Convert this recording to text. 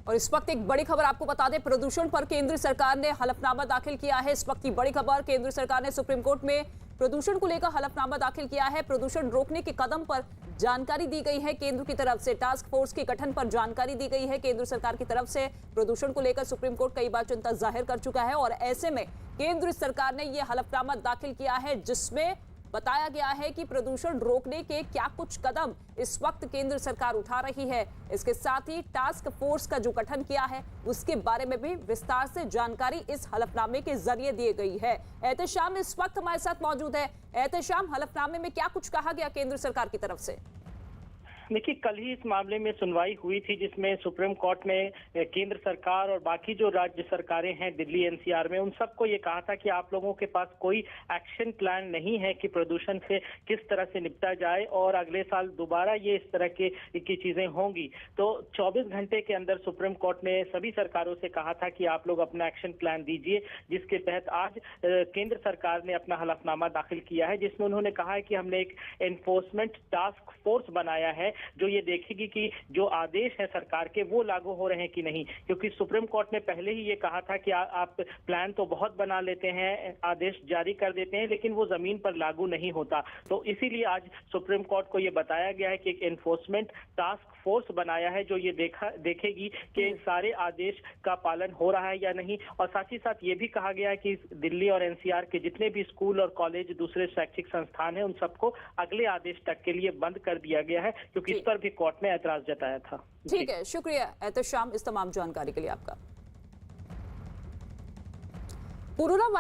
और इस वक्त एक बड़ी खबर आपको बता दें, प्रदूषण पर केंद्र सरकार ने हलफनामा दाखिल किया है। इस वक्त की बड़ी खबर, केंद्र सरकार ने सुप्रीम कोर्ट में प्रदूषण को लेकर हलफनामा दाखिल किया है। प्रदूषण रोकने के कदम पर जानकारी दी गई है केंद्र की तरफ से। टास्क फोर्स के गठन पर जानकारी दी गई है केंद्र सरकार की तरफ से। प्रदूषण को लेकर सुप्रीम कोर्ट कई बार चिंता जाहिर कर चुका है और ऐसे में केंद्र सरकार ने यह हलफनामा दाखिल किया है, जिसमें बताया गया है कि प्रदूषण रोकने के क्या कुछ कदम इस वक्त केंद्र सरकार उठा रही है। इसके साथ ही टास्क फोर्स का जो गठन किया है उसके बारे में भी विस्तार से जानकारी इस हलफनामे के जरिए दी गई है। एहतेशाम इस वक्त हमारे साथ मौजूद है। एहतेशाम, हलफनामे में क्या कुछ कहा गया केंद्र सरकार की तरफ से? देखिए, कल ही इस मामले में सुनवाई हुई थी, जिसमें सुप्रीम कोर्ट ने केंद्र सरकार और बाकी जो राज्य सरकारें हैं दिल्ली एनसीआर में, उन सबको ये कहा था कि आप लोगों के पास कोई एक्शन प्लान नहीं है कि प्रदूषण से किस तरह से निपटा जाए और अगले साल दोबारा ये इस तरह की चीजें होंगी। तो 24 घंटे के अंदर सुप्रीम कोर्ट ने सभी सरकारों से कहा था कि आप लोग अपना एक्शन प्लान दीजिए, जिसके तहत आज केंद्र सरकार ने अपना हलफनामा दाखिल किया है, जिसमें उन्होंने कहा है कि हमने एक एनफोर्समेंट टास्क फोर्स बनाया है जो ये देखेगी कि जो आदेश है सरकार के वो लागू हो रहे हैं कि नहीं। क्योंकि सुप्रीम कोर्ट ने पहले ही ये कहा था कि आप प्लान तो बहुत बना लेते हैं, आदेश जारी कर देते हैं, लेकिन वो जमीन पर लागू नहीं होता। तो इसीलिए आज सुप्रीम कोर्ट को ये बताया गया है कि एक एनफोर्समेंट टास्क फोर्स बनाया है जो ये देखेगी कि सारे आदेश का पालन हो रहा है या नहीं। और साथ ही साथ ये भी कहा गया है कि दिल्ली और एनसीआर के जितने भी स्कूल और कॉलेज, दूसरे शैक्षिक संस्थान हैं, उन सबको अगले आदेश तक के लिए बंद कर दिया गया है, क्योंकि इस पर भी कोर्ट ने ऐतराज जताया था। ठीक है, शुक्रिया एहतेशाम इस तमाम जानकारी के लिए आपका। Corona virus